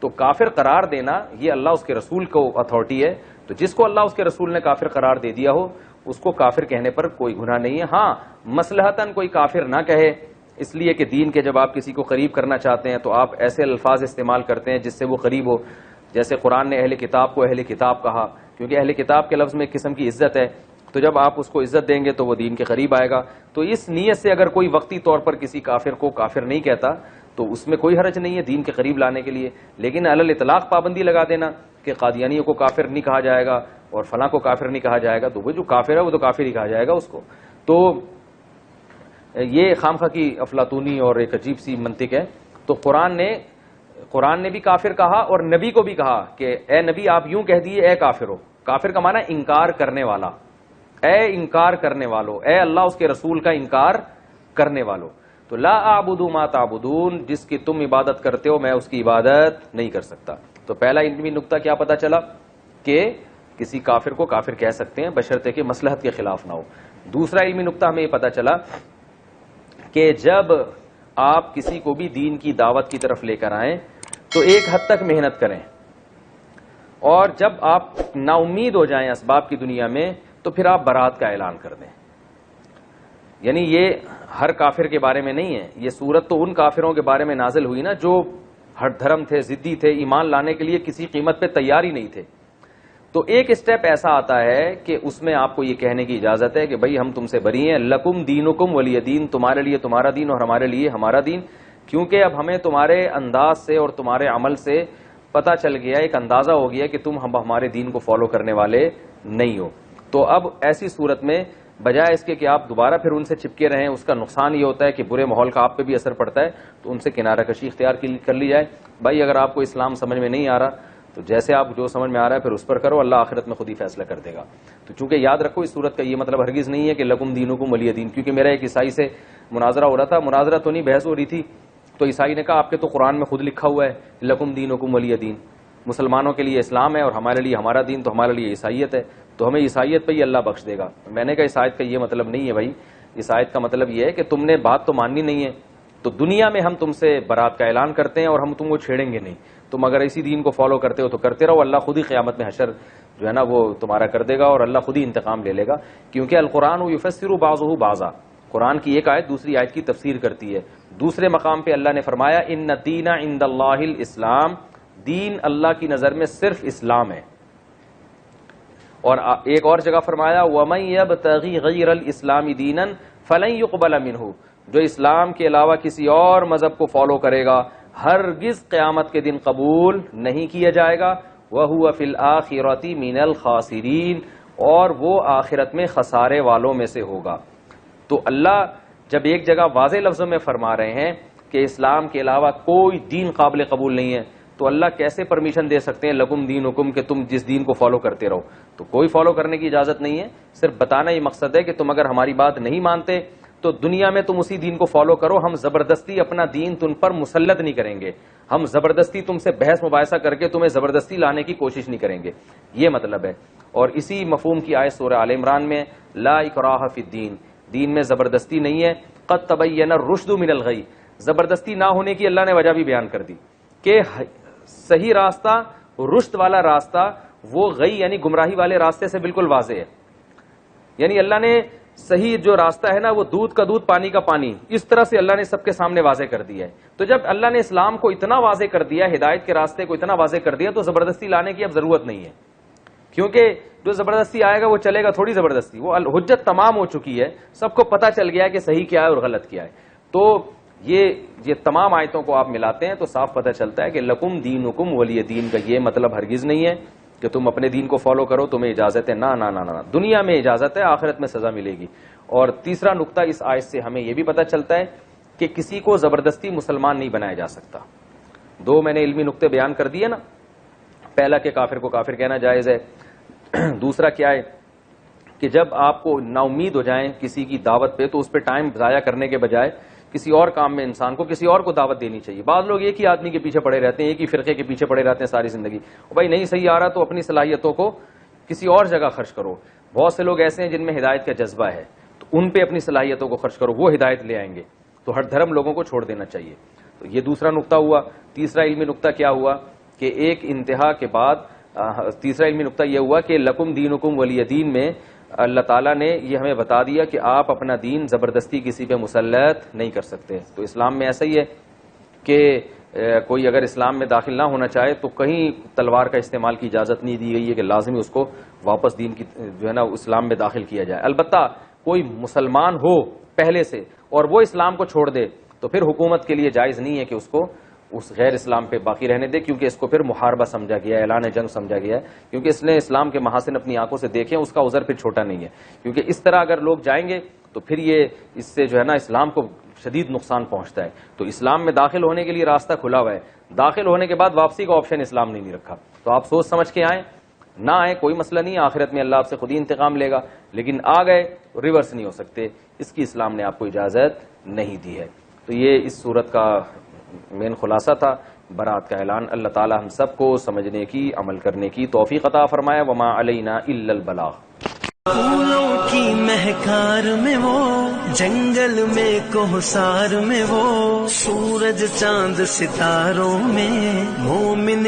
تو کافر قرار دینا یہ اللہ اس کے رسول کو اتھارٹی ہے، تو جس کو اللہ اس کے رسول نے کافر قرار دے دیا ہو اس کو کافر کہنے پر کوئی گناہ نہیں ہے۔ ہاں مصلحتاً کوئی کافر نہ کہے، اس لیے کہ دین کے جب آپ کسی کو قریب کرنا چاہتے ہیں تو آپ ایسے الفاظ استعمال کرتے ہیں جس سے وہ قریب ہو، جیسے قرآن نے اہل کتاب کو اہل کتاب کہا کیونکہ اہل کتاب کے لفظ میں ایک قسم کی عزت ہے، تو جب آپ اس کو عزت دیں گے تو وہ دین کے قریب آئے گا۔ تو اس نیت سے اگر کوئی وقتی طور پر کسی کافر کو کافر نہیں کہتا تو اس میں کوئی حرج نہیں ہے دین کے قریب لانے کے لیے، لیکن علی الاطلاق پابندی لگا دینا کہ قادیانیوں کو کافر نہیں کہا جائے گا اور فلاں کو کافر نہیں کہا جائے گا، تو وہ جو کافر ہے وہ تو کافر ہی کہا جائے گا اس کو۔ تو یہ خامخواہ کی افلاطونی اور ایک عجیب سی منطق ہے۔ تو قرآن نے بھی کافر کہا اور نبی کو بھی کہا کہ اے نبی آپ یوں کہہ دیے اے کافر ہو۔ کافر کا معنی انکار کرنے والا، اے انکار کرنے والو، اے اللہ اس کے رسول کا انکار کرنے والو۔ تو لا اعبد ما تعبدون، جس کی تم عبادت کرتے ہو میں اس کی عبادت نہیں کر سکتا۔ تو پہلا علمی نقطہ کیا پتا چلا کہ کسی کافر کو کافر کہہ سکتے ہیں بشرطے کہ مصلحت کے خلاف نہ ہو۔ دوسرا علمی نقطہ ہمیں یہ پتا چلا کہ جب آپ کسی کو بھی دین کی دعوت کی طرف لے کر آئیں تو ایک حد تک محنت کریں، اور جب آپ نا امید ہو جائیں اسباب کی دنیا میں تو پھر آپ برات کا اعلان کر دیں. یعنی یہ ہر کافر کے بارے میں نہیں ہے، یہ سورت تو ان کافروں کے بارے میں نازل ہوئی نا جو ہٹ دھرم تھے، ضدی تھے، ایمان لانے کے لیے کسی قیمت پہ تیار ہی نہیں تھے. تو ایک اسٹیپ ایسا آتا ہے کہ اس میں آپ کو یہ کہنے کی اجازت ہے کہ بھئی ہم تم سے بری ہیں، لکم دینکم ولی دین، تمہارے لیے تمہارا دین اور ہمارے لیے ہمارا دین. کیونکہ اب ہمیں تمہارے انداز سے اور تمہارے عمل سے پتہ چل گیا، ایک اندازہ ہو گیا کہ تم ہمارے دین کو فالو کرنے والے نہیں ہو. تو اب ایسی صورت میں بجائے اس کے کہ آپ دوبارہ پھر ان سے چپکے رہیں، اس کا نقصان یہ ہوتا ہے کہ برے ماحول کا آپ پہ بھی اثر پڑتا ہے، تو ان سے کنارہ کشی اختیار کر لی جائے. بھائی اگر آپ کو اسلام سمجھ میں نہیں آ رہا تو جیسے آپ جو سمجھ میں آ رہا ہے پھر اس پر کرو، اللہ آخرت میں خود ہی فیصلہ کر دے گا. تو چونکہ یاد رکھو اس صورت کا یہ مطلب ہرگز نہیں ہے کہ لکم دینکم ولی دین. کیونکہ میرا ایک عیسائی سے مناظرہ ہو رہا تھا، مناظرہ تو نہیں بحث ہو رہی تھی، تو عیسائی نے کہا آپ کے تو قرآن میں خود لکھا ہوا ہے لکم دینکم ولی دین، مسلمانوں کے لیے اسلام ہے اور ہمارے لیے ہمارا دین، تو ہمارے لیے عیسائیت ہے، تو ہمیں عیسائیت پہ ہی اللہ بخش دے گا. میں نے کہا عیسائیت کا یہ مطلب نہیں ہے بھائی، عیسائیت کا مطلب یہ ہے کہ تم نے بات تو ماننی نہیں ہے، تو دنیا میں ہم تم سے برات کا اعلان کرتے ہیں اور ہم تم کو چھیڑیں گے نہیں. تم اگر اسی دین کو فالو کرتے ہو تو کرتے رہو، اللہ خود ہی قیامت میں حشر جو ہے نا وہ تمہارا کر دے گا اور اللہ خود ہی انتقام لے لے گا. کیونکہ القرآن یفسر بعضہ بعضا، قرآن کی ایک آیت دوسری آیت کی تفسیر کرتی ہے. دوسرے مقام پہ اللہ نے فرمایا ان الدین عند اللہ الاسلام، دین اللہ کی نظر میں صرف اسلام ہے. اور ایک اور جگہ فرمایا وَمَن يَبْتَغِي غَيْرَ الْإِسْلَامِ دِينًا فَلَن يُقْبَلَ مِنْهُ، جو اسلام کے علاوہ کسی اور مذہب کو فالو کرے گا ہرگز قیامت کے دن قبول نہیں کیا جائے گا. وَهُوَ فِي الْآخِرَةِ مِنَ الْخَاسِرِينَ، اور وہ آخرت میں خسارے والوں میں سے ہوگا. تو اللہ جب ایک جگہ واضح لفظوں میں فرما رہے ہیں کہ اسلام کے علاوہ کوئی دین قابل قبول نہیں ہے، تو اللہ کیسے پرمیشن دے سکتے ہیں لکم دینکم کہ تم جس دین کو فالو کرتے رہو؟ تو کوئی فالو کرنے کی اجازت نہیں ہے. صرف بتانا یہ مقصد ہے کہ تم اگر ہماری بات نہیں مانتے تو دنیا میں تم اسی دین کو فالو کرو، ہم زبردستی اپنا دین تم پر مسلط نہیں کریں گے، ہم زبردستی تم سے بحث مباحثہ کر کے تمہیں زبردستی لانے کی کوشش نہیں کریں گے. یہ مطلب ہے. اور اسی مفہوم کی آیت سورہ آل عمران میں لا اکراہ فی الدین، دین میں زبردستی نہیں ہے. قد تبین الرشد من الغی، زبردستی نہ ہونے کی اللہ نے وجہ بھی بیان کر دی کہ صحیح راستہ، رشد والا راستہ وہ غی یعنی گمراہی والے راستے سے بالکل واضح ہے. یعنی اللہ نے صحیح جو راستہ ہے نا وہ دودھ کا دودھ پانی کا پانی، اس طرح سے اللہ نے سب کے سامنے واضح کر دیا ہے. تو جب اللہ نے اسلام کو اتنا واضح کر دیا، ہدایت کے راستے کو اتنا واضح کر دیا، تو زبردستی لانے کی اب ضرورت نہیں ہے. کیونکہ جو زبردستی آئے گا وہ چلے گا تھوڑی زبردستی، وہ حجت تمام ہو چکی ہے، سب کو پتہ چل گیا ہے کہ صحیح کیا ہے اور غلط کیا ہے. تو یہ تمام آیتوں کو آپ ملاتے ہیں تو صاف پتہ چلتا ہے کہ لکم دینکم ولی دین کا یہ مطلب ہرگز نہیں ہے کہ تم اپنے دین کو فالو کرو، تمہیں اجازت ہے. نہ نہ نہ نہ، دنیا میں اجازت ہے، آخرت میں سزا ملے گی. اور تیسرا نقطہ اس آیت سے ہمیں یہ بھی پتہ چلتا ہے کہ کسی کو زبردستی مسلمان نہیں بنایا جا سکتا. دو میں نے علمی نقطے بیان کر دیے نا، پہلا کہ کافر کو کافر کہنا جائز ہے، دوسرا کیا ہے کہ جب آپ کو نا امید ہو جائیں کسی کی دعوت پہ تو اس پہ ٹائم ضائع کرنے کے بجائے کسی اور کام میں انسان کو کسی اور کو دعوت دینی چاہیے. بعض لوگ ایک ہی آدمی کے پیچھے پڑے رہتے ہیں، ایک ہی فرقے کے پیچھے پڑے رہتے ہیں ساری زندگی. بھائی نہیں صحیح آ رہا تو اپنی صلاحیتوں کو کسی اور جگہ خرچ کرو. بہت سے لوگ ایسے ہیں جن میں ہدایت کا جذبہ ہے، تو ان پہ اپنی صلاحیتوں کو خرچ کرو، وہ ہدایت لے آئیں گے. تو ہر دھرم لوگوں کو چھوڑ دینا چاہیے. تو یہ دوسرا نقطہ ہوا. تیسرا علمی نقطہ کیا ہوا کہ ایک انتہا کے بعد تیسرا علمی نقطہ یہ ہوا کہ لکم دینکم ولی دین میں اللہ تعالیٰ نے یہ ہمیں بتا دیا کہ آپ اپنا دین زبردستی کسی پہ مسلط نہیں کر سکتے. تو اسلام میں ایسا ہی ہے کہ کوئی اگر اسلام میں داخل نہ ہونا چاہے تو کہیں تلوار کا استعمال کی اجازت نہیں دی گئی ہے کہ لازمی اس کو واپس دین کی جو ہے نا اسلام میں داخل کیا جائے. البتہ کوئی مسلمان ہو پہلے سے اور وہ اسلام کو چھوڑ دے تو پھر حکومت کے لیے جائز نہیں ہے کہ اس کو اس غیر اسلام پہ باقی رہنے دے، کیونکہ اس کو پھر محاربہ سمجھا گیا ہے، اعلان جنگ سمجھا گیا ہے، کیونکہ اس نے اسلام کے محاسن اپنی آنکھوں سے دیکھے، اس کا عذر پھر چھوٹا نہیں ہے. کیونکہ اس طرح اگر لوگ جائیں گے تو پھر یہ اس سے جو ہے نا اسلام کو شدید نقصان پہنچتا ہے. تو اسلام میں داخل ہونے کے لیے راستہ کھلا ہوا ہے، داخل ہونے کے بعد واپسی کا آپشن اسلام نے نہیں رکھا. تو آپ سوچ سمجھ کے آئیں، نہ آئے کوئی مسئلہ نہیں، آخرت میں اللہ آپ سے خود ہی انتقام لے گا. لیکن آ گئے ریورس نہیں ہو سکتے، اس کی اسلام نے آپ کو اجازت نہیں دی ہے. تو یہ اس صورت کا مین خلاصہ تھا، برات کا اعلان. اللہ تعالی ہم سب کو سمجھنے کی، عمل کرنے کی توفیق عطا فرمائے. وما علینا الا البلاغ.
پھولوں کی مہکار میں وہ جنگل میں کوہسار میں وہ، سورج چاند ستاروں میں مومن